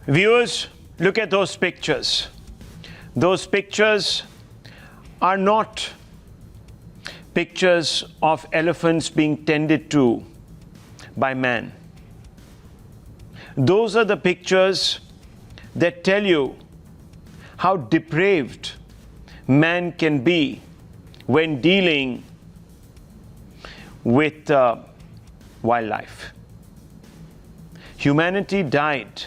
Viewers, look at those pictures. Those pictures are not pictures of elephants being tended to by man. Those are the pictures that tell you how depraved man can be when dealing with wildlife. Humanity died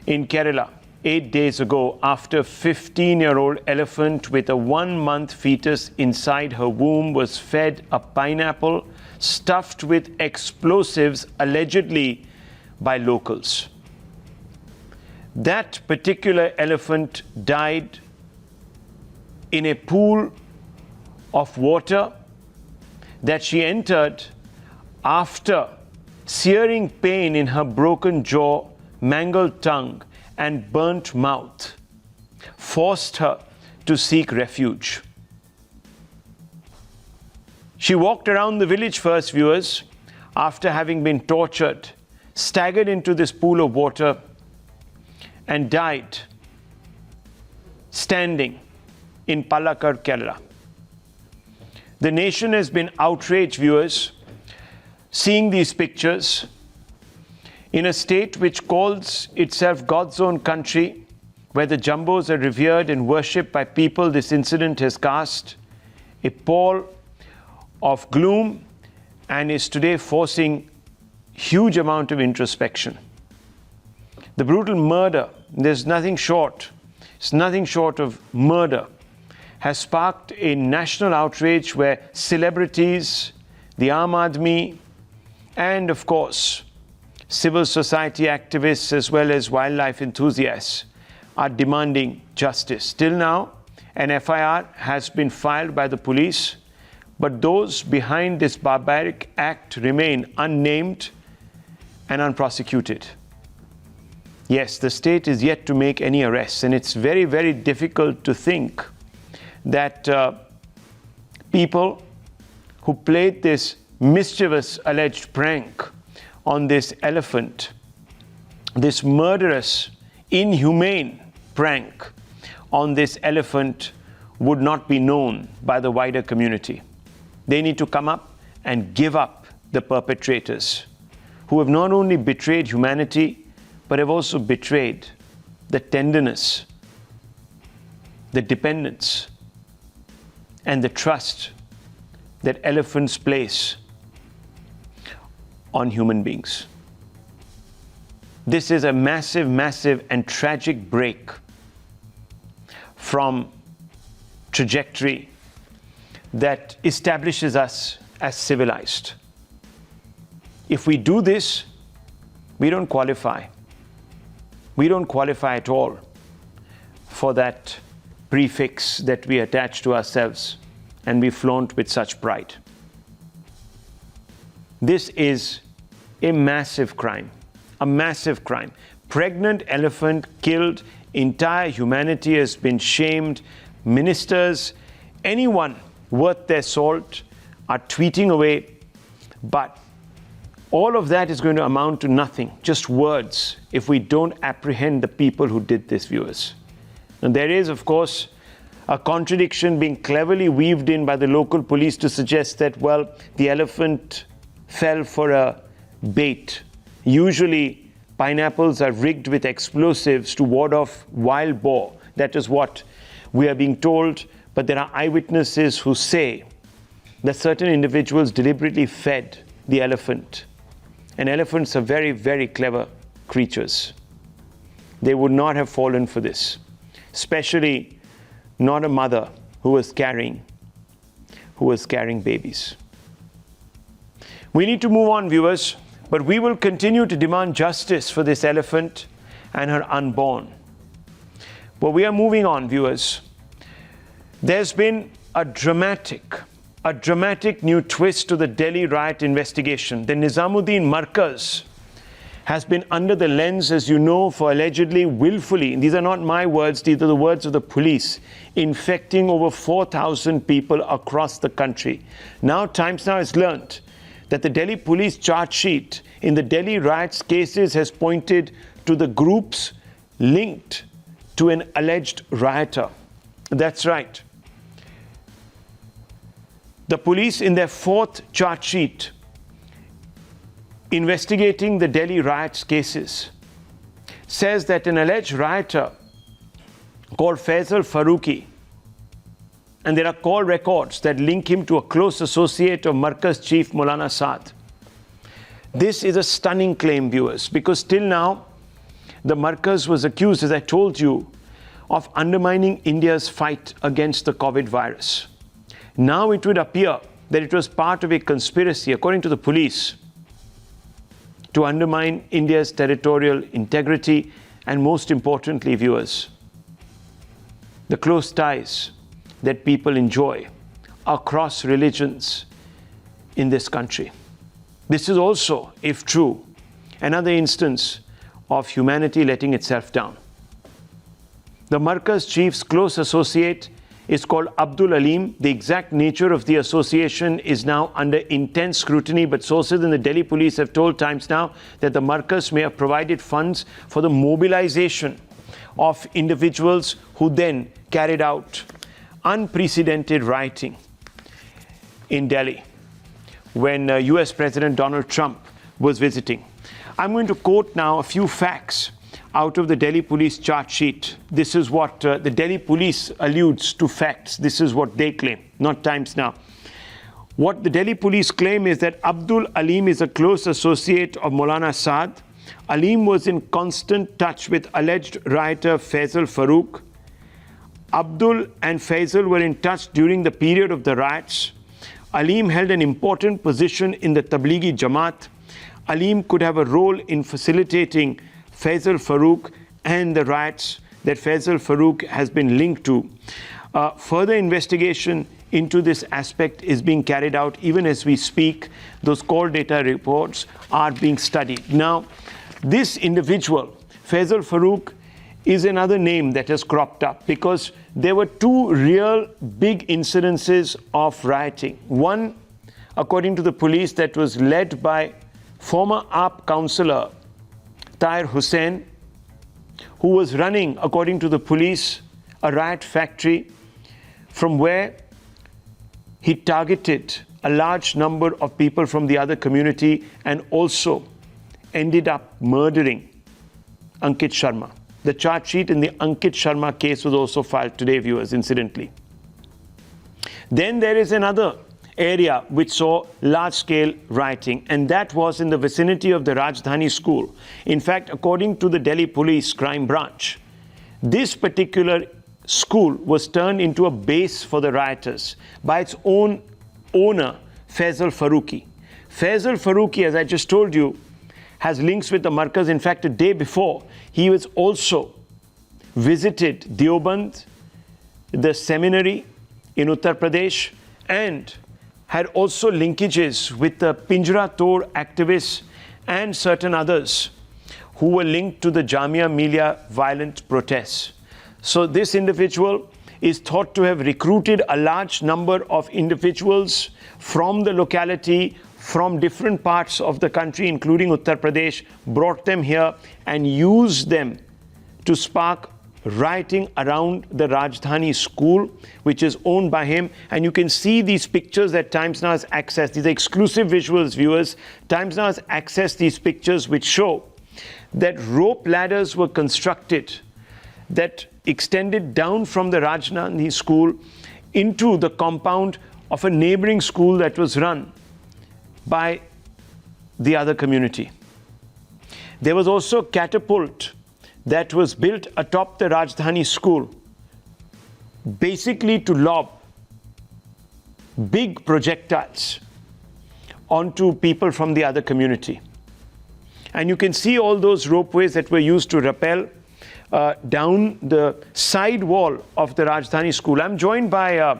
in Kerala 8 days ago after a 15-year-old elephant with a 1-month fetus inside her womb was fed a pineapple stuffed with explosives allegedly by locals. That particular elephant died in a pool of water that she entered after searing pain in her broken jaw, mangled tongue, and burnt mouth forced her to seek refuge. She walked around the village first, viewers, after having been tortured, staggered into this pool of water, and died standing in Palakkad, Kerala. The nation has been outraged, viewers, seeing these pictures in a state which calls itself God's own country, where the jumbos are revered and worshipped by people. This incident has cast a pall of gloom and is today forcing huge amount of introspection. The brutal murder, it's nothing short of murder, has sparked a national outrage where celebrities, the Aam Aadmi, and of course, civil society activists as well as wildlife enthusiasts are demanding justice. Till now, an FIR has been filed by the police, but those behind this barbaric act remain unnamed and unprosecuted. Yes, the state is yet to make any arrests, and it's very, very difficult to think that people who played this mischievous alleged prank on this elephant, this murderous, inhumane prank on this elephant, would not be known by the wider community. They need to come up and give up the perpetrators who have not only betrayed humanity, but have also betrayed the tenderness, the dependence, and the trust that elephants place on human beings. This is a massive, massive and tragic break from trajectory that establishes us as civilized. If we do this, we don't qualify. We don't qualify at all for that prefix that we attach to ourselves and we flaunt with such pride. This is a massive crime, a massive crime. Pregnant elephant killed, entire humanity has been shamed. Ministers, anyone worth their salt are tweeting away, but all of that is going to amount to nothing, just words, if we don't apprehend the people who did this, viewers. And there is, of course, a contradiction being cleverly weaved in by the local police to suggest that, well, the elephant fell for a bait. Usually, pineapples are rigged with explosives to ward off wild boar. That is what we are being told. But there are eyewitnesses who say that certain individuals deliberately fed the elephant. And elephants are very, very clever creatures. They would not have fallen for this, especially not a mother who was carrying babies. We need to move on, viewers, but we will continue to demand justice for this elephant and her unborn. But we are moving on, viewers. There's been a dramatic new twist to the Delhi riot investigation. The Nizamuddin Markaz has been under the lens, as you know, for allegedly willfully, and these are not my words, these are the words of the police, infecting over 4,000 people across the country. Now, Times Now has learnt that the Delhi police charge sheet in the Delhi riots cases has pointed to the groups linked to an alleged rioter. That's right. The police, in their fourth charge sheet, investigating the Delhi riots cases, says that an alleged rioter called Faisal Farooqi, and there are call records that link him to a close associate of Markaz chief Maulana Saad. This is a stunning claim, viewers, because till now, the Markaz was accused, as I told you, of undermining India's fight against the COVID virus. Now it would appear that it was part of a conspiracy, according to the police, to undermine India's territorial integrity and, most importantly, viewers, the close ties that people enjoy across religions in this country. This is also, if true, another instance of humanity letting itself down. The Markaz chief's close associate is called Abdul Aleem. The exact nature of the association is now under intense scrutiny, but sources in the Delhi police have told Times Now that the Markaz may have provided funds for the mobilization of individuals who then carried out unprecedented rioting in Delhi when US President Donald Trump was visiting. I'm going to quote now a few facts out of the Delhi police charge sheet. This is what the Delhi police alludes to facts. This is what they claim, not Times Now. What the Delhi police claim is that Abdul Aleem is a close associate of Maulana Saad. Aleem was in constant touch with alleged rioter Faisal Farooq. Abdul and Faisal were in touch during the period of the riots. Aleem held an important position in the Tablighi Jamaat. Aleem could have a role in facilitating Faisal Farooq and the riots that Faisal Farooq has been linked to. Further investigation into this aspect is being carried out even as we speak. Those call data reports are being studied. Now, this individual, Faisal Farooq, is another name that has cropped up because there were two real big incidences of rioting. One, according to the police, that was led by former AAP councillor Tahir Hussain, who was running, according to the police, a riot factory from where he targeted a large number of people from the other community and also ended up murdering Ankit Sharma. The charge sheet in the Ankit Sharma case was also filed today, viewers, incidentally. Then there is another area which saw large-scale rioting, and that was in the vicinity of the Rajdhani school. In fact, according to the Delhi Police Crime Branch, this particular school was turned into a base for the rioters by its own owner, Faisal Farooqi. Faisal Farooqi, as I just told you, has links with the Markaz. In fact, a day before, he was also visited Deoband, the seminary in Uttar Pradesh, and had also linkages with the Pinjra Tod activists and certain others who were linked to the Jamia Millia violent protests. So this individual is thought to have recruited a large number of individuals from the locality, from different parts of the country, including Uttar Pradesh, brought them here and used them to spark rioting around the Rajdhani school, which is owned by him. And you can see these pictures that Times Now has accessed. These are exclusive visuals, viewers. Times Now has accessed these pictures which show that rope ladders were constructed that extended down from the Rajdhani school into the compound of a neighboring school that was run by the other community. There was also a catapult that was built atop the Rajdhani school, basically to lob big projectiles onto people from the other community. And you can see all those ropeways that were used to rappel down the side wall of the Rajdhani school. I'm joined by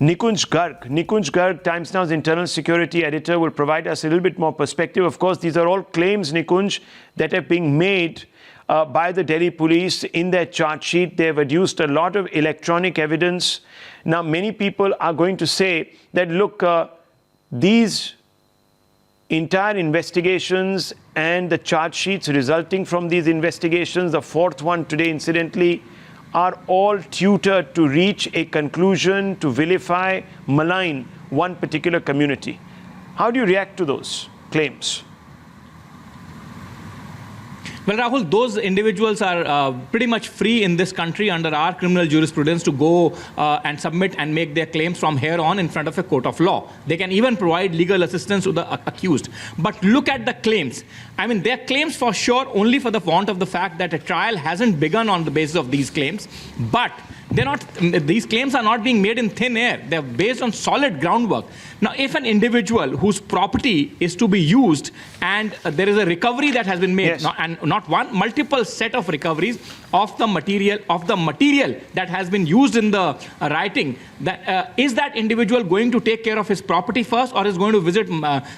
Nikunj Garg. Nikunj Garg, Times Now's internal security editor, will provide us a little bit more perspective. Of course, these are all claims, Nikunj, that are being made by the Delhi police in their charge sheet. They have adduced a lot of electronic evidence. Now, many people are going to say that, look, these entire investigations and the charge sheets resulting from these investigations, the fourth one today, incidentally, are all tutored to reach a conclusion, to vilify, malign one particular community. How do you react to those claims? Well, Rahul, those individuals are pretty much free in this country under our criminal jurisprudence to go and submit and make their claims from here on in front of a court of law. They can even provide legal assistance to the accused. But look at the claims. I mean, they're claims for sure only for the want of the fact that a trial hasn't begun on the basis of these claims. But they're not, these claims are not being made in thin air. They're based on solid groundwork. Now, if an individual whose property is to be used and there is a recovery that has been made, yes, and not one, multiple set of recoveries of the material that has been used in the rioting, that is that individual going to take care of his property first, or is going to visit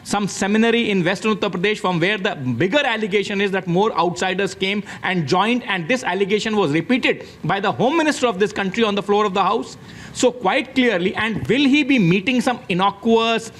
some seminary in Western Uttar Pradesh from where the bigger allegation is that more outsiders came and joined, and this allegation was repeated by the Home Minister of this country on the floor of the House? So quite clearly, and will he be meeting some innocuous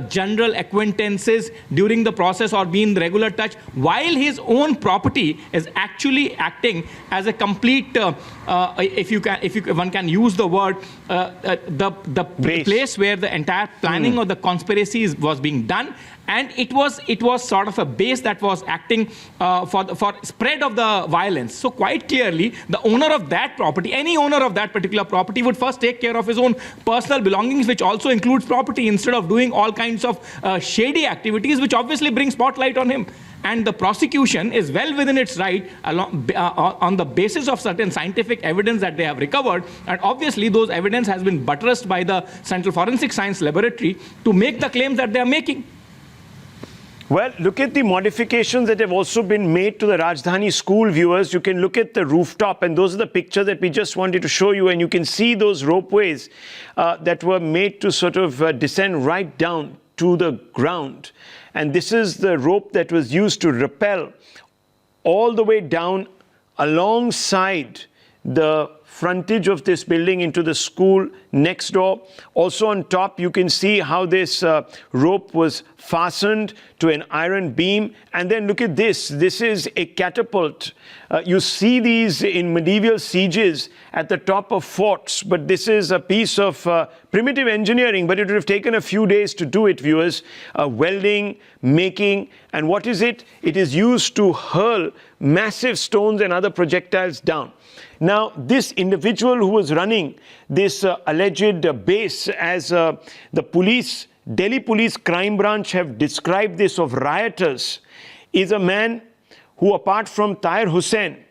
general acquaintances during the process or be in regular touch, while his own property is actually acting as a complete, if one can use the word, the place where the entire planning or the conspiracy was being done, and it was sort of a base that was acting for spread of the violence. So quite clearly, the owner of that property, any owner of that particular property, would first take care of his own personal belongings, which also includes property, instead of doing all kinds of shady activities, which obviously bring spotlight on him. And the prosecution is well within its right on the basis of certain scientific evidence that they have recovered. And obviously, those evidence has been buttressed by the Central Forensic Science Laboratory to make the claims that they are making. Well, look at the modifications that have also been made to the Rajdhani school, viewers. You can look at the rooftop, and those are the pictures that we just wanted to show you. And you can see those ropeways that were made to sort of descend right down to the ground. And this is the rope that was used to rappel all the way down alongside the frontage of this building into the school next door. Also on top, you can see how this rope was fastened to an iron beam. And then look at this. This is a catapult. You see these in medieval sieges at the top of forts, but this is a piece of primitive engineering, but it would have taken a few days to do it, viewers. Welding, making, and what is it? It is used to hurl massive stones and other projectiles down. Now, this individual who was running this alleged base, as the police, Delhi Police Crime Branch have described this of rioters, is a man who, apart from Tahir Hussain,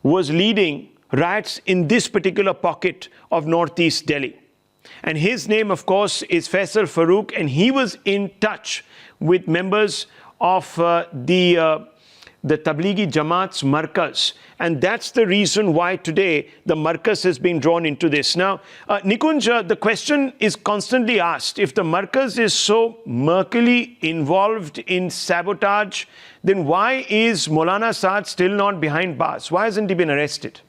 was leading riots in this particular pocket of northeast Delhi. And his name, of course, is Faisal Farooq, and he was in touch with members of the Tablighi Jamaat's Markaz. And that's the reason why today the Markaz has been drawn into this. Now, Nikunj, the question is constantly asked, if the Markaz is so murkily involved in sabotage, then why is Maulana Saad still not behind bars? Why hasn't he been arrested?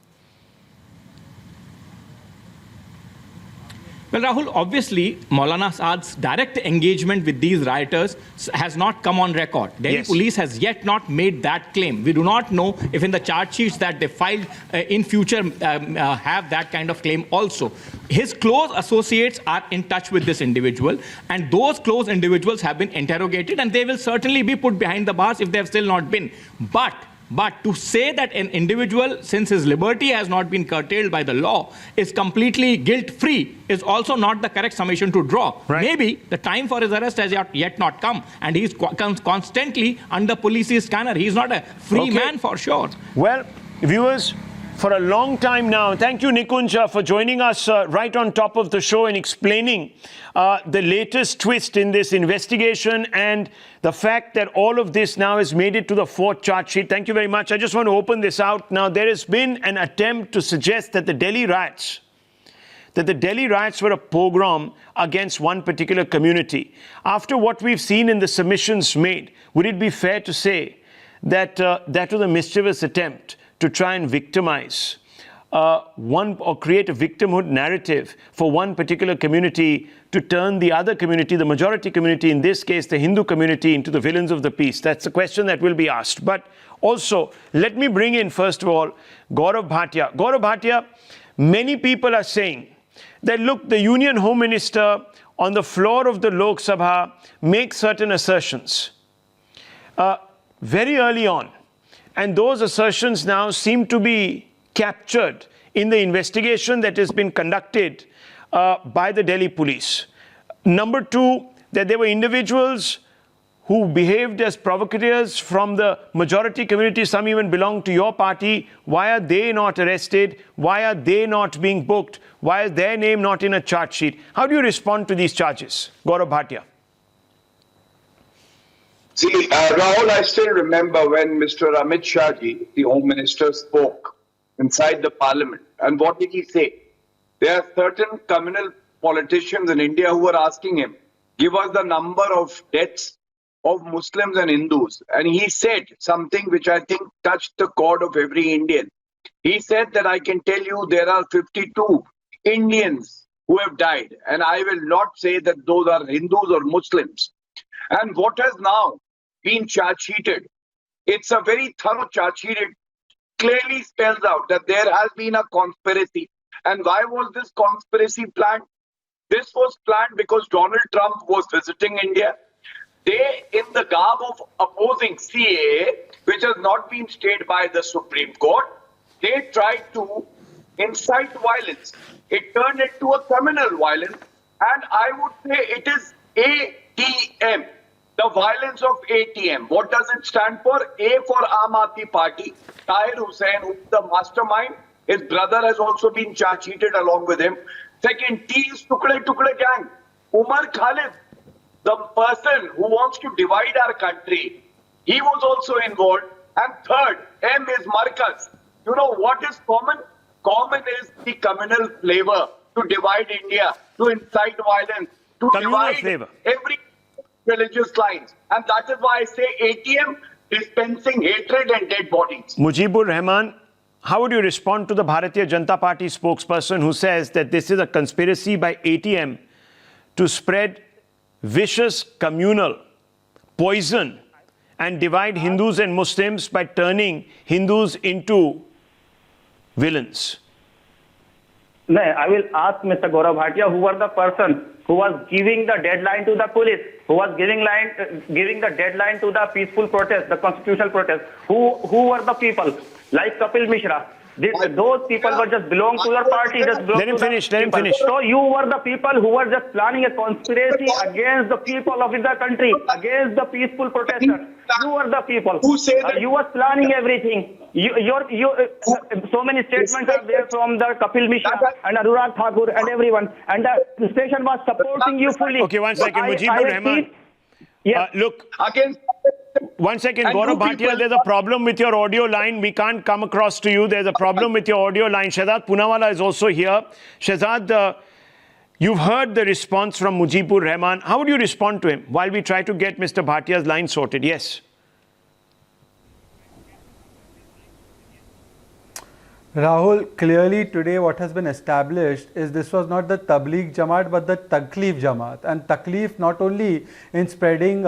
Well, Rahul, obviously, Maulana Saad's direct engagement with these rioters has not come on record. Delhi Police has yet not made that claim. We do not know if in the charge sheets that they filed in future have that kind of claim also. His close associates are in touch with this individual, and those close individuals have been interrogated, and they will certainly be put behind the bars if they have still not been. But to say that an individual, since his liberty has not been curtailed by the law, is completely guilt-free is also not the correct summation to draw. Right. Maybe the time for his arrest has yet not come, and he's constantly under police's scanner. He's not a free man for sure. Well, viewers, for a long time now, thank you, Nikunj, for joining us right on top of the show and explaining the latest twist in this investigation and the fact that all of this now has made it to the fourth charge sheet. Thank you very much. I just want to open this out. Now, there has been an attempt to suggest that the Delhi riots were a pogrom against one particular community. After what we've seen in the submissions made, would it be fair to say that that was a mischievous attempt to try and victimize one or create a victimhood narrative for one particular community to turn the other community, the majority community, in this case the Hindu community, into the villains of the piece? That's a question that will be asked. But also, let me bring in, first of all, Gaurav Bhatia. Gaurav Bhatia, many people are saying that, look, the Union Home Minister on the floor of the Lok Sabha makes certain assertions very early on. And those assertions now seem to be captured in the investigation that has been conducted by the Delhi police. Number two, that there were individuals who behaved as provocateurs from the majority community, some even belong to your party. Why are they not arrested? Why are they not being booked? Why is their name not in a charge sheet? How do you respond to these charges, Gaurav Bhatia? See, Rahul, I still remember when Mr. Amit Shah ji, the Home Minister, spoke inside the Parliament. And what did he say? There are certain communal politicians in India who were asking him, give us the number of deaths of Muslims and Hindus. And he said something which I think touched the chord of every Indian. He said that I can tell you there are 52 Indians who have died. And I will not say that those are Hindus or Muslims. And what has now been charge sheeted, it's a very thorough charge sheet. It clearly spells out that there has been a conspiracy. And why was this conspiracy planned? This was planned because Donald Trump was visiting India. They, in the garb of opposing CAA, which has not been stayed by the Supreme Court, they tried to incite violence. It turned into a communal violence, and I would say it is ATM, the violence of ATM. What does it stand for? A for Aam Aadmi Party. Tahir Hussain, who is the mastermind, his brother has also been charge sheeted along with him. Second, T is Tukde Tukde Gang. Umar Khalid, the person who wants to divide our country, he was also involved. And third, M is Markaz. You know what is common? Common is the communal flavor to divide India, to incite violence, to Communal divide flavor. every religious lines. And that is why I say ATM, dispensing hatred and dead bodies. Mujibur Rahman, how would you respond to the Bharatiya Janata Party spokesperson who says that this is a conspiracy by ATM to spread vicious communal poison and divide Hindus and Muslims by turning Hindus into villains? No, I will ask Mr. Gaurav Bhatia, who was the person who was giving the deadline to the police, who was giving the deadline to the peaceful protest, the constitutional protest. Who were the people? Like Kapil Mishra. Those people were just belong to your party. Just belong Let him to the finish, let him people. finish. So you were the people who were just planning a conspiracy against the people of the country, against the peaceful protesters. You were the people. Who say that? You were planning everything. So many statements are there from the Kapil Mishra and Anurag Thakur and everyone. And the station was supporting you fully. Okay, one second, Mujibur Rahman. Yes. Look, Against one second, And Gaurav you Bhatia, people- there's a problem with your audio line. We can't come across to you. There's a problem with your audio line. Shehzad Poonawalla is also here. Shehzad, you've heard the response from Mujibur Rahman. How would you respond to him while we try to get Mr. Bhatia's line sorted? Yes. Rahul, clearly today what has been established is this was not the Tabligh Jamaat but the Taklif Jamaat, and Taklif not only in spreading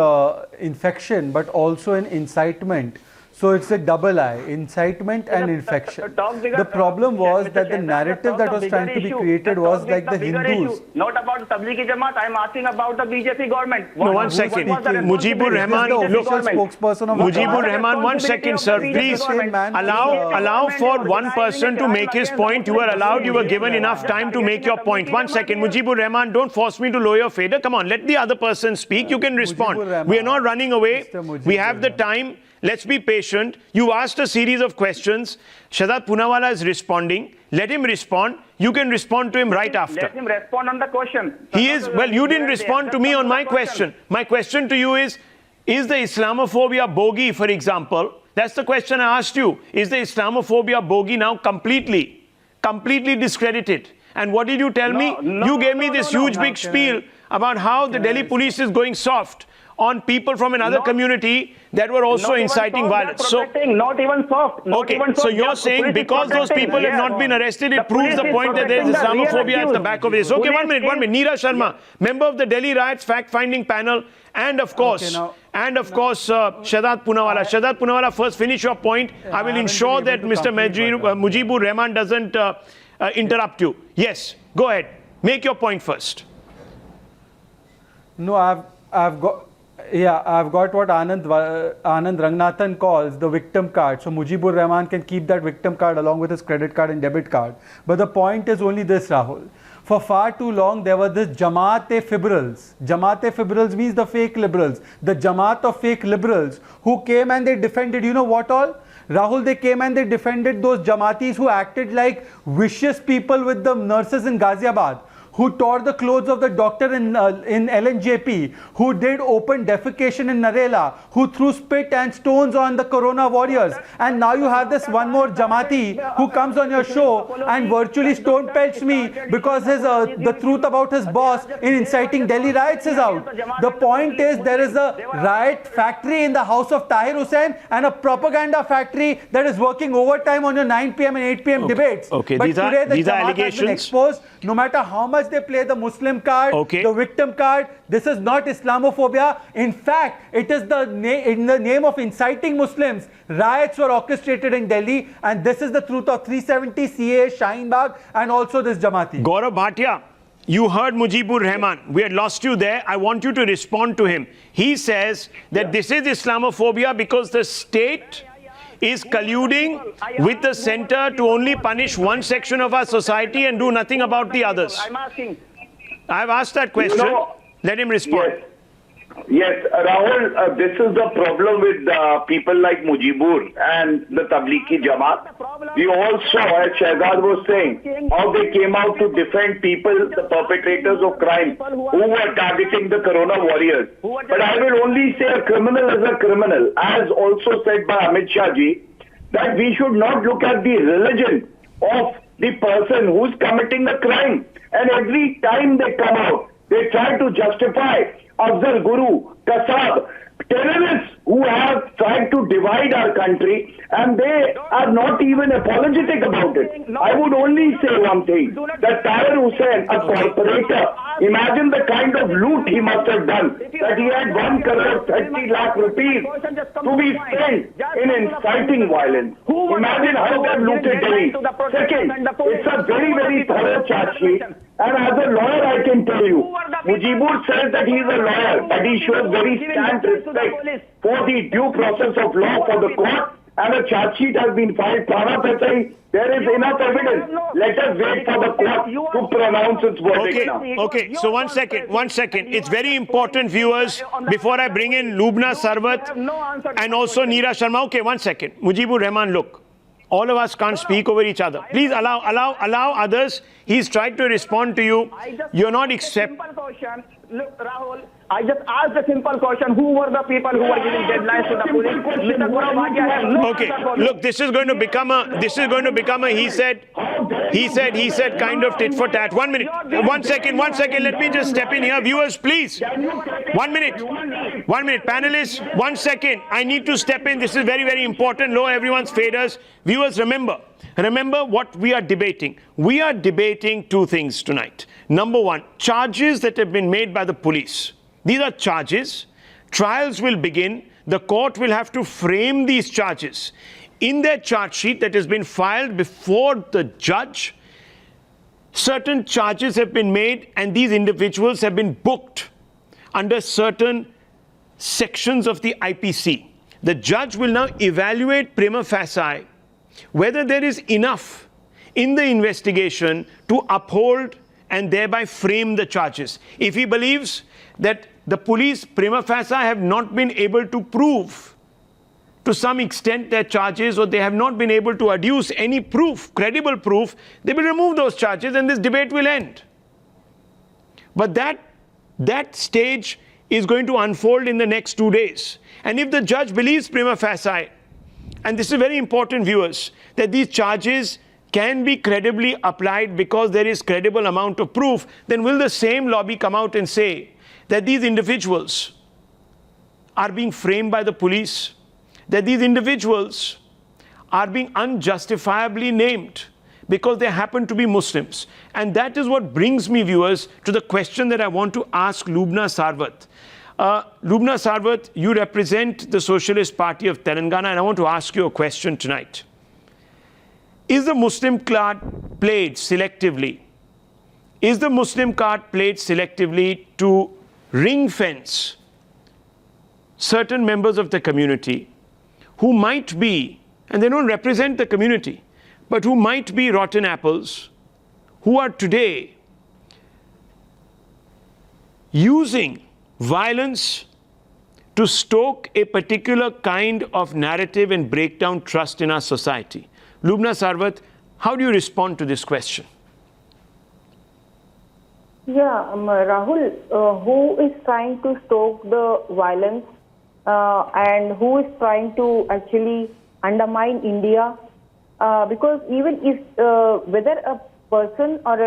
infection but also in incitement. So it's a double eye, incitement and infection. The problem was that the narrative that was trying to be created was like the Hindus. Not about the Tablighi Jamaat, I am asking about the BJP government. No, one second. Mujibur Rahman, the look, official spokesperson of Mujibur Jamaat. Rahman, 1 second, sir, please. Allow for one person to make his point. You were given enough time to make your point. 1 second, Mujibur Rahman, don't force me to lower your fader. Come on, let the other person speak. You can respond. We are not running away. We have the time. Let's be patient. You asked a series of questions. Shehzad Poonawalla is responding. Let him respond. You can respond to him right after. Let him respond on the question. He is, well, you didn't respond to me on my question. My question to you is the Islamophobia bogey, for example? That's the question I asked you. Is the Islamophobia bogey now completely discredited? And what did you tell me? You gave me this huge big spiel about how the Delhi police is going soft on people from another community that were also Not even inciting soft, violence. they are protecting, not even soft. Not Okay, even so soft. you're The saying police is because those protecting. people have Yes. not been arrested, it The proves the police is point that there is protecting the real Islamophobia at the back of this. Okay, accused. one minute. Neera Sharma, member of the Delhi riots fact-finding panel, and of course, now- Shahzad Poonawalla. Shahzad Poonawalla, first finish your point. I will haven't ensure been that able to Mr. complete my point. Mujibur Rahman doesn't interrupt you. Yes, go ahead. Make your point first. No, I've got what Anand Ranganathan calls the victim card. So Mujibur Rahman can keep that victim card along with his credit card and debit card. But the point is only this, Rahul. For far too long, there were this Jamaat-e-Fibrals. Jamaat-e-Fibrals means the fake liberals. The Jamaat of fake liberals who came and they defended, you know what all? Rahul, they came and they defended those Jamaatis who acted like vicious people with the nurses in Ghaziabad, who tore the clothes of the doctor in LNJP, who did open defecation in Narela, who threw spit and stones on the Corona warriors. And now you have this one more Jamaati who comes on your show and virtually stone pelts me because the truth about his boss in inciting Delhi riots is out. The point is there is a riot factory in the house of Tahir Hussain and a propaganda factory that is working overtime on your 9 p.m. and 8 p.m. debates. Okay, But these are- today the these are Jamaat has been allegations. exposed. No matter how much they play the Muslim card, Okay. the victim card, this is not Islamophobia. In fact, it is in the name of inciting Muslims. Riots were orchestrated in Delhi, and this is the truth of 370 CA, Shaheen Bagh, and also this Jamaati. Gaurav Bhatia, you heard Mujibur Rahman. We had lost you there. I want you to respond to him. He says that this is Islamophobia because the state is colluding with the center to only punish one section of our society and do nothing about the others. I'm asking. I've asked that question. No. Let him respond. Yes, Rahul, this is the problem with people like Mujibur and the Tablighi Jamaat. We also, as Shahzad was saying, how they came out to defend people, the perpetrators of crime, who were targeting the Corona warriors. But I will only say a criminal is a criminal, as also said by Amit Shah ji, that we should not look at the religion of the person who's committing the crime. And every time they come out, they try to justify Afzal Guru, Kasab, terrorists who have tried to divide our country, and they are not even apologetic about it. I would only say one thing, that Tahir Hussain, a corporator, imagine the kind of loot he must have done, that he had 1 crore 30 lakh rupees to be spent in inciting violence. Imagine how they have looted Delhi. Second, it's a very, very thorough charge sheet. And as a lawyer, I can tell you, Mujibur says that he is a lawyer, but he shows very scant respect for the due process of law for the court, and a charge sheet has been filed. Prana Pesai, there is enough evidence. Let us wait for the court to pronounce its verdict now. Okay. So one second. It's very important, viewers, before I bring in Lubna Sarwat and also Neera Sharma. Okay, 1 second. Mujibur Rahman, look. All of us can't speak over each other. Please allow others. He's tried to respond to you. You're not accept. Simple question. Look, Rahul, I just asked a simple question. Who were the people who were giving deadlines to the police? Mr. Gaurav Bhatia has no Okay, answer for me. look, this is going to become a he said kind of tit for tat. 1 minute. 1 second. Let me just step in here. Viewers, please. 1 minute. Panelists, 1 second. I need to step in. This is very, very important. Lower everyone's faders. Viewers, remember what we are debating. We are debating two things tonight. Number one, charges that have been made by the police. These are charges. Trials will begin. The court will have to frame these charges. In their charge sheet that has been filed before the judge, certain charges have been made and these individuals have been booked under certain sections of the IPC. The judge will now evaluate prima facie whether there is enough in the investigation to uphold and thereby frame the charges. If he believes that the police prima facie have not been able to prove to some extent their charges, or they have not been able to adduce any proof, credible proof, they will remove those charges and this debate will end. But that stage is going to unfold in the next 2 days. And if the judge believes prima facie, and this is very important, viewers, that these charges can be credibly applied because there is credible amount of proof, then will the same lobby come out and say that these individuals are being framed by the police, that these individuals are being unjustifiably named because they happen to be Muslims. And that is what brings me, viewers, to the question that I want to ask Lubna Sarwat. Lubna Sarwat, you represent the Socialist Party of Telangana, and I want to ask you a question tonight. Is the Muslim card played selectively? Is the Muslim card played selectively to ring fence certain members of the community who might be, and they don't represent the community, but who might be rotten apples, who are today using violence to stoke a particular kind of narrative and break down trust in our society? Lubna Sarwat, how do you respond to this question? Yeah, Rahul, who is trying to stoke the violence and who is trying to actually undermine India? Because even if whether a person or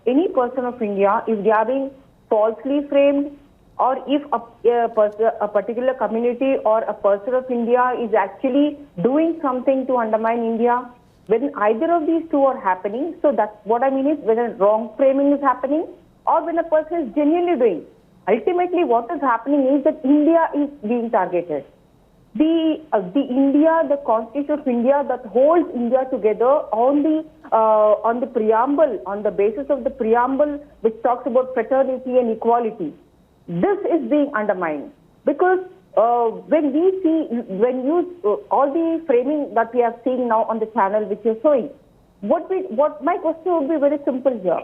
any person of India, if they are being falsely framed, or if a particular community or a person of India is actually doing something to undermine India, when either of these two are happening, so that's what I mean is when a wrong framing is happening or when a person is genuinely doing. Ultimately, what is happening is that India is being targeted. The India, the Constitution of India that holds India together on the preamble, on the basis of the preamble which talks about fraternity and equality. This is being undermined because when all the framing that we are seeing now on the channel which you're showing, what my question would be very simple here.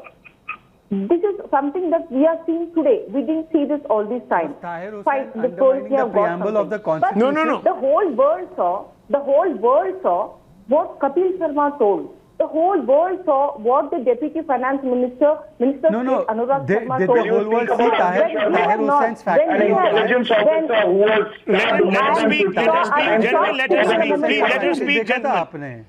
This is something that we are seeing today. We didn't see this all this time. Tahir Hussain Fight the undermining the have got preamble of something. the Constitution. No. The whole world saw what Kapil Sharma told. The whole world saw what the Deputy Finance Minister Anurag Sharma Did told. the whole world see Tahir Hussain's fact? An intelligence officer who was... Let him speak. Gentlemen, let him speak. Please, let him speak, gentlemen. आपने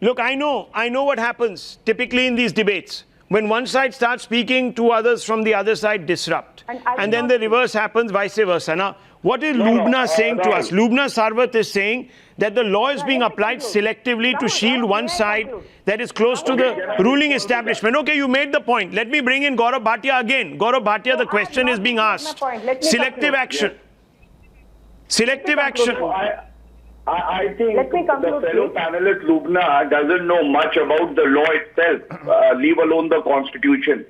Look, I know what happens typically in these debates. When one side starts speaking, two others from the other side disrupt. And then the reverse happens, vice versa. Now, what is Lubna saying to us? Lubna Sarwat is saying that the law is being applied selectively to shield one side that is close to the ruling establishment. Okay, you made the point. Let me bring in Gaurav Bhatia again. Gaurav Bhatia, the question is being asked. Selective action. Selective action. I think Let me the conclude, fellow please. panelist Lubna doesn't know much about the law itself, leave alone the constitution.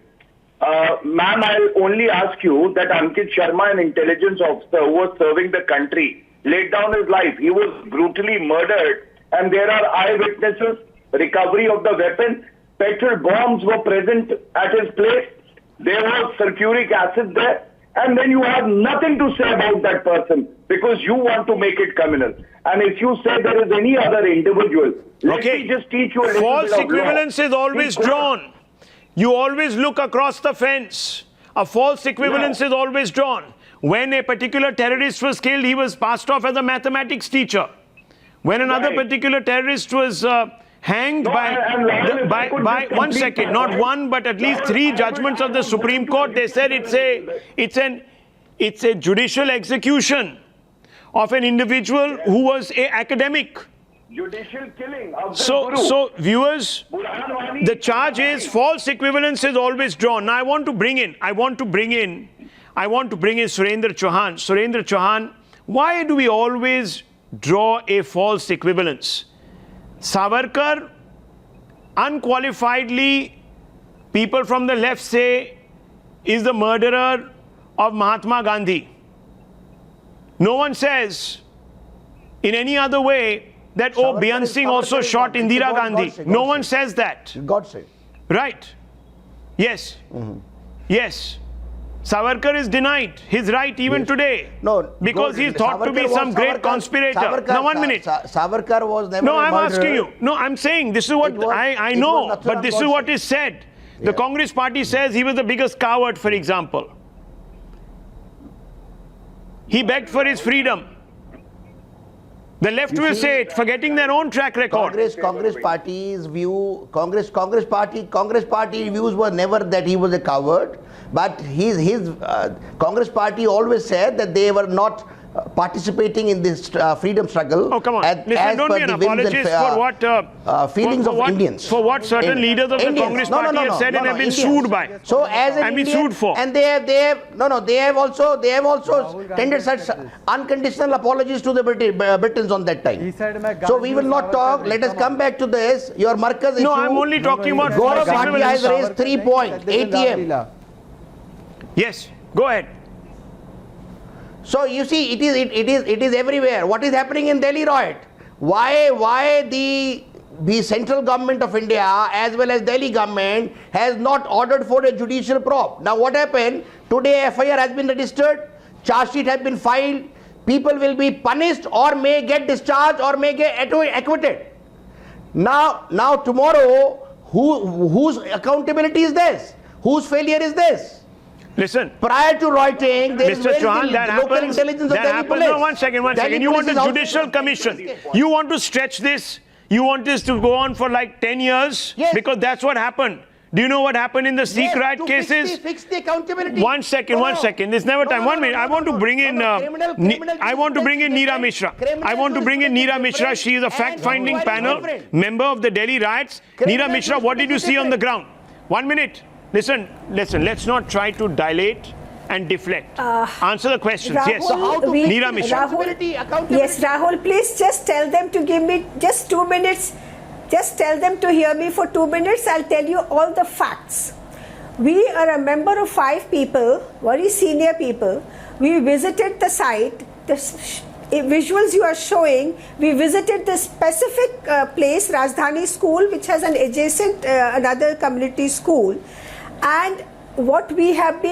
Ma'am, I'll only ask you that Ankit Sharma, an intelligence officer who was serving the country, laid down his life. He was brutally murdered, and there are eyewitnesses, recovery of the weapon, petrol bombs were present at his place, there was sulfuric acid there, and then you have nothing to say about that person because you want to make it communal. And if you say there is any other individual, let me just teach you a little False bit of law. equivalence is always drawn. You always look across the fence. A false equivalence is always drawn. When a particular terrorist was killed, he was passed off as a mathematics teacher. When another particular terrorist was hanged by one second, not one, but at least 3 judgments of the Supreme Court, they said it's a judicial execution of an individual who was an academic. Judicial killing of the Guru. So viewers, the charge is false equivalence is always drawn. Now I want to bring in Surendra Chauhan. Surendra Chauhan, why do we always draw a false equivalence? Savarkar, unqualifiedly, people from the left say, is the murderer of Mahatma Gandhi. No one says in any other way that, oh, Byan Singh also shot Indira Gandhi. No one says that. Godse. Right. Yes. Yes. Savarkar is denied his right even today. No, because he's thought to be some great conspirator. Now, 1 minute. Savarkar was never No, a I'm murderer. asking you. No, I'm saying this is what I know, but this is what is said. The Congress party says he was the biggest coward, for example. He begged for his freedom. The left will say it, forgetting their own track record. Congress Party's view, Congress Party views were never that he was a coward, but his Congress Party always said that they were not participating in this freedom struggle. Oh, come on. As Listen, don't per be an the whims and, apologist for what feelings of Indians. For what certain leaders of the Indians. Congress Party have said and have been Indians. sued by. So as an I've been Indian, sued for. and they have also tendered such unconditional apologies to the Britons on that time. He said, "Main So we will Gandhi not talk. Let us come back to this. Your Markaz issue. No, I'm only talking about Gaurav force Bhatia has equivalence. raised 3 points. ATM. Yes, go ahead. So you see, it is everywhere. What is happening in Delhi riot? Why the central government of India as well as Delhi government has not ordered for a judicial probe? Now what happened? Today FIR has been registered, charge sheet has been filed. People will be punished or may get discharged or may get acquitted. Now tomorrow, whose accountability is this? Whose failure is this? Listen. Prior to rioting, there is Mr. very Chauhan, little that local happens. intelligence of That Delhi happens. police. No, one second. Delhi You want police a is judicial out- commission. You want to stretch this. You want this to go on for like 10 years? Yes. Because that's what happened. Do you know what happened in the Sikh riot to cases? fix the accountability. One second. There's never time. 1 minute. I want to bring in. I want to bring in Neera Mishra. She is a fact-finding panel member of the Delhi riots. Neera Mishra, what did you see on the ground? 1 minute. Listen. Let's not try to dilate and deflect. Answer the questions. Yes. So how to fix Neera Mishra. accountability? Yes, Rahul, please just tell them to give me just 2 minutes. Just tell them to hear me for 2 minutes. I'll tell you all the facts. We are a member of 5 people, very senior people. We visited the site. The visuals you are showing, we visited the specific place, Rajdhani School, which has an adjacent another community school. And what we have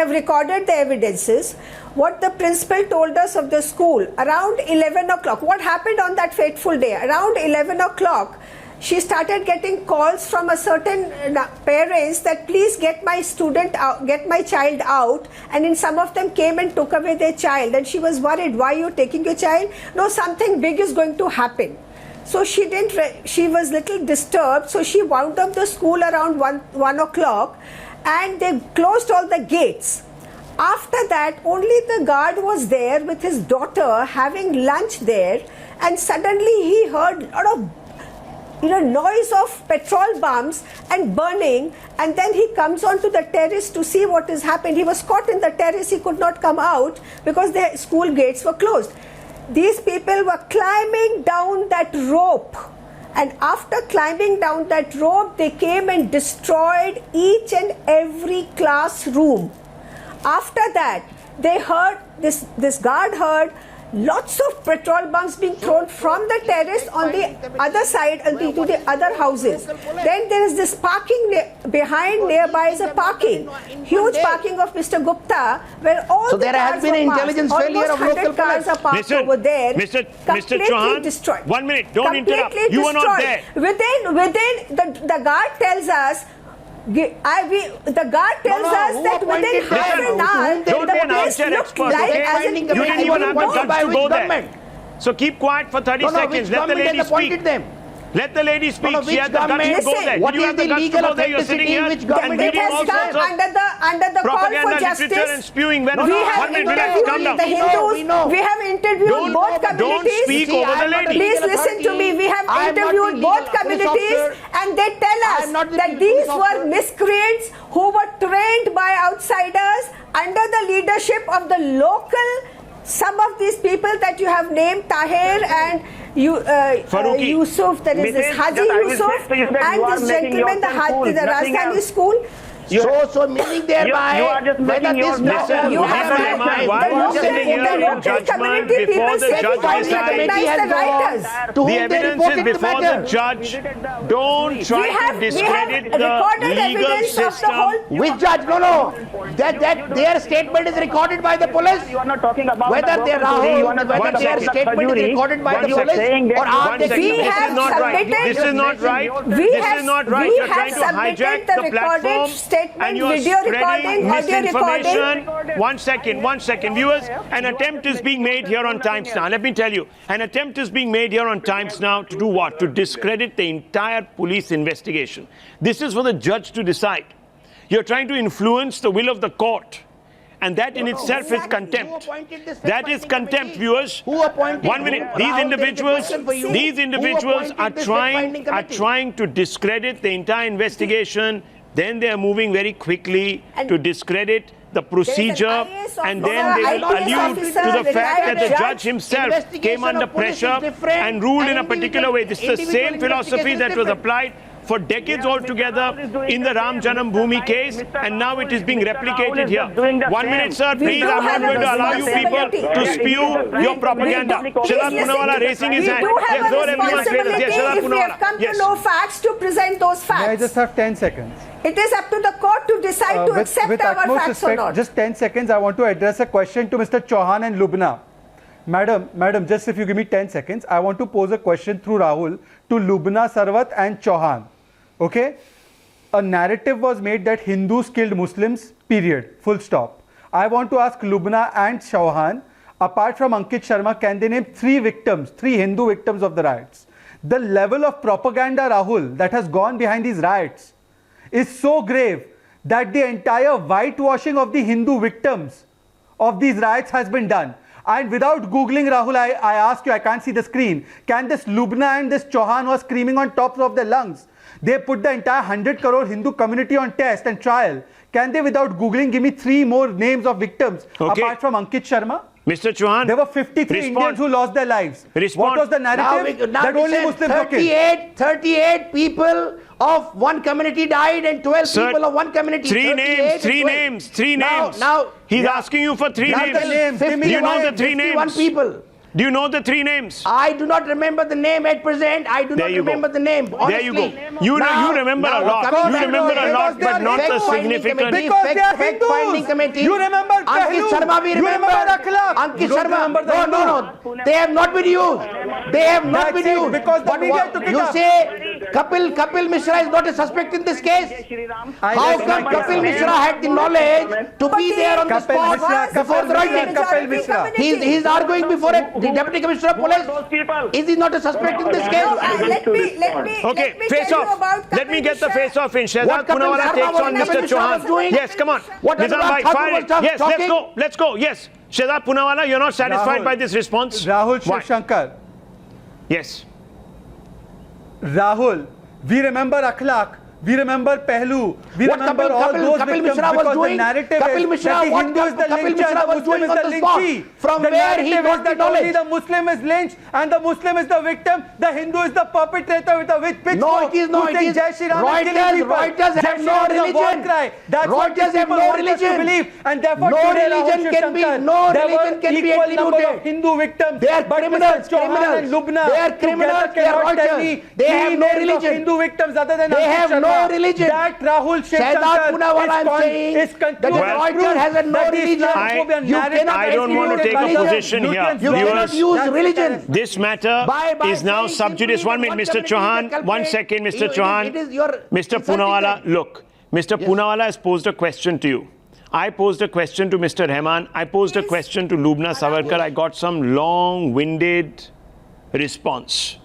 recorded the evidences. What the principal told us of the school around 11 o'clock. What happened on that fateful day? Around 11 o'clock, she started getting calls from a certain parents that please get my student out, get my child out, and in some of them came and took away their child, and she was worried. Why are you taking your child? No, something big is going to happen. So she was little disturbed, so she wound up the school around 1 o'clock, and they closed all the gates. After that, only the guard was there with his daughter having lunch there, and suddenly he heard a lot of noise of petrol bombs and burning, and then he comes onto the terrace to see what has happened. He was caught in the terrace. He could not come out because the school gates were closed. These people were climbing down that rope, and after climbing down that rope, they came and destroyed each and every classroom. After that, they heard this guard heard lots of petrol bombs being thrown from the terrace on the other side into the other houses. Then there is this parking behind, nearby is a parking, huge parking of Mr. Gupta, where all So the there has cars been an were intelligence parked. failure of Almost local 100 cars police. are parked over there. Mr. Completely Chauhan, destroyed. 1 minute, don't interrupt. Completely You were not destroyed. there. Within the guard tells us. The guard tells us who that within appointed half them? an hour, Don't the be an place armchair looked expert, like okay? as in You didn't even have the Appointed by guts to which go government? there. So keep quiet for 30 which seconds. Let the government lady has speak. appointed them? Let the lady speak. which She has the guts to government? go there. What Did you is have the the guts to legal go there? You're sitting authenticity here which and government it reading has all sorts come of under the call propaganda for literature and justice. spewing. When We have 1 minute, relax, interviewed calm down. the Hindus. we know. We have interviewed Don't- both don't communities. speak See, over I the am not a lady. Please legal listen to me. We have I am not the interviewed legal both police communities, officer. and they tell I us am not the that legal these police were officer. miscreants who were trained by outsiders under the leadership of the local. Some of these people that you have named, Tahir and Faruqi. Yusuf, there is this Mrs. Haji Just I will Yusuf, say to you that you and are this making gentleman, yourself fool, the nothing Rajdhani else. school. So meaning thereby, you are just whether making this yourself- Listen, You have Mr. had Rahman, the why are you local- sitting here the in local judgment community before people the said judge we don't decides? recognize the writers. to The whom they evidence is reported the before the matter. judge. Don't try to discredit the recorded legal evidence of the system. whole. Which judge? No. That their statement is recorded by the police. You are not talking about Whether the they Rahul, you are not whether talking their about the statement is Khajuri. recorded by One the second. police Saying that or are One they second. We This have is not right. submitted- This is not right. We This have, is not right. we You're have trying to submitted hijack the the platform. recorded statement, and you are video spreading recording, audio misinformation. recording. One second, viewers. An attempt is being made here on Times Now. Let me tell you, an attempt is being made here on Times Now to do what? To discredit the entire police investigation. This is for the judge to decide. You're trying to influence the will of the court. And that in itself is contempt. That is contempt, viewers. Who appointed? 1 minute. Rahul, These there is a individuals question for you. are Who appointed this trying fact-finding committee? to discredit the entire investigation. Then they are moving very quickly And to discredit the procedure, IAS and officer, then they will IPS allude officer, to the fact that the retired judge himself Investigation came under of police is pressure different and ruled in a and particular way. This is the individual same philosophy investigation that is was different. applied for decades altogether in the Ram Janambhumi case, and now it is being replicated here. 1 minute, sir, We please. do I'm not have a going to allow you people responsibility. to spew your propaganda. Shazad Poonawalla raising his hand. We do have Yes, a lower everyone's favors. responsibility Yes, Shazad if we have come Poonawalla. to Yes. know facts to present those May I facts. just have 10 seconds? It is up to the court to decide to accept our utmost facts or respect, not. just 10 seconds, I want to address a question to Mr. Chauhan and Lubna. Madam, just if you give me 10 seconds, I want to pose a question through Rahul to Lubna, Sarwat and Chauhan. Okay? A narrative was made that Hindus killed Muslims, period, full stop. I want to ask Lubna and Chauhan, apart from Ankit Sharma, can they name 3 victims, 3 Hindu victims of the riots? The level of propaganda, Rahul, that has gone behind these riots is so grave that the entire whitewashing of the Hindu victims of these riots has been done. And without Googling, Rahul, I ask you, I can't see the screen, can this Lubna and this Chauhan was screaming on tops of their lungs? They put the entire 100 crore Hindu community on test and trial. Can they, without Googling, give me 3 more names of victims apart from Ankit Sharma? Mr. Chauhan, There were 53 Indians who lost their lives. Respond. What was the narrative? Now that we only said Muslims were killed. 38 people of one community died and 12 Sir, people of one community. 3 names, 3 12. names, 3 Now- names. Now, He's yeah. asking you for 3 Not the names. names. Give me Do you know the 3 51 names? people. Do you know the 3 names? I do not remember the name at present. I do There not you remember go. the name. There you go. honestly. You Now- remember a now lot. coming You back remember to a lot, but not the fact-finding significant. committee, Because they are fact-finding Hindus. committee. You remember Ankit Pehlu. Sharma, we You remember. remember Akhlaq. Ankit You don't Sharma. remember the No. They have not been used. They have not That's been it, used. because the But media what- took it you up. say Kapil Mishra is not a suspect in this case. How come Kapil Mishra had the knowledge to be there on the Kapil spot Mishra, before Kapil the Mishra, writing? Kapil Mishra. He's arguing before the deputy commissioner of police. Is he not a suspect in this case? No, let me Okay, face tell you off. about Let me Kapil get the Mishra. face off in. Shehzad What Kapil Poonawalla Sharma takes was- on Kapil Mr. Mishra was Chauhan. doing? Yes, come on. What Nizam Anurag bhai, Thakur fire was it. talking? Yes, let's go. Yes. Shehzad Poonawalla, you're not satisfied Rahul. by this response? Rahul Why? Shivshankar. Yes. Rahul, we remember Akhlaq. We remember Pehlu. We What remember Kapil- all Kapil- those Kapil victims Mishra was because doing? the narrative Kapil is Mishra, that the what Hindu is the Kapil lynch Mishra and the was Muslim doing is on the the spot? lynchy. From The where he narrative got is the that only knowledge? the Muslim is lynched and the Muslim is the victim. The Hindu is the perpetrator with a pitchfork. No, it is not. who It say is Jai Shri Ram and killing Reuters. people. Reuters Jai have Shri no Ram is a war religion. cry. That's what Reuters these have people no want us to religion. believe. And therefore No today, Rahul religion can be- Shivshankar, no there were religion can be equal number of attributed. Hindu victims. They are But criminals, Mr. Chauhan criminals. and Lubna They are criminals, together they are cannot tell Reuters. me They three have no names of religion. Hindu victims other than They Ankit have no Sharma. religion. That Rahul Shehzad Shivshankar Poonawalla, I'm saying is that concluded Reuters has a no that the religion. Islamophobia You narrative cannot I don't want to attribute take a religion. position here. You cannot Viewers, use That's religion. this matter By is now saying sub judice. simply 1 that minute, one Mr. community Chauhan. is the 1 culprit. second, Mr. It is- Chauhan. it is your Mr. insulting Poonawalla, them. look. Mr. Poonawalla has posed a question to you. I posed a question to Mr. Rahman. I posed a question to Lubna Savarkar. I got some long-winded response.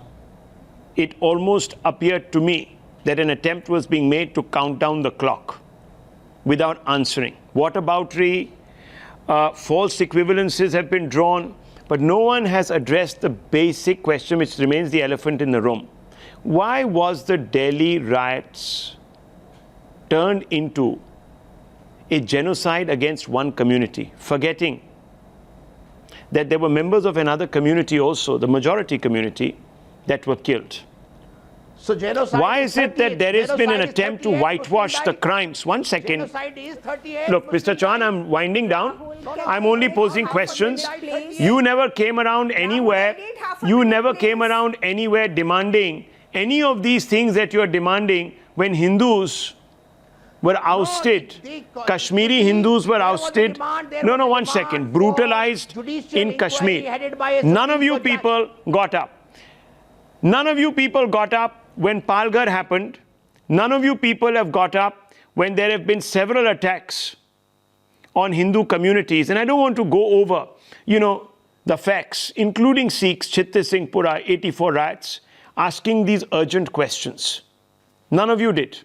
It almost appeared to me that an attempt was being made to count down the clock without answering. Whataboutery, false equivalences have been drawn, but no one has addressed the basic question which remains the elephant in the room. Why was the Delhi riots turned into a genocide against one community, forgetting that there were members of another community also, the majority community, that were killed? So genocide Why is it that there has been an genocide is attempt to 38% whitewash the died. crimes? 1 second. Genocide is 38%. Look, Mr. Chauhan, I'm winding down. I'm only posing questions. You never came around anywhere. You never came around anywhere demanding any of these things that you're demanding when Hindus were ousted. Kashmiri Hindus were ousted. No, 1 second. Brutalized in Kashmir. None of you people got up. None of you people got up when Palghar happened. None of you people have got up when there have been several attacks on Hindu communities, and I don't want to go over, the facts, including Sikhs, Chittor Singh Pura, 84 riots, asking these urgent questions. None of you did.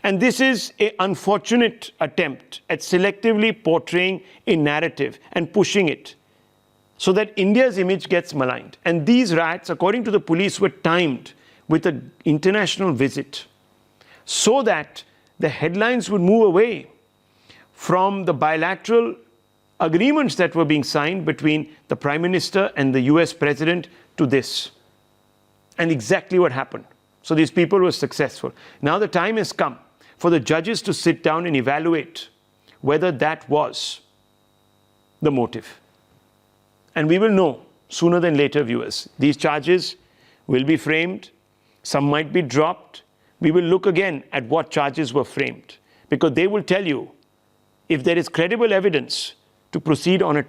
And this is an unfortunate attempt at selectively portraying a narrative and pushing it so that India's image gets maligned. And these riots, according to the police, were timed with an international visit so that the headlines would move away from the bilateral agreements that were being signed between the Prime Minister and the US President to this. And exactly what happened. So these people were successful. Now the time has come for the judges to sit down and evaluate whether that was the motive. And we will know sooner than later, viewers. These charges will be framed. Some might be dropped. We will look again at what charges were framed, because they will tell you if there is credible evidence to proceed on a trial.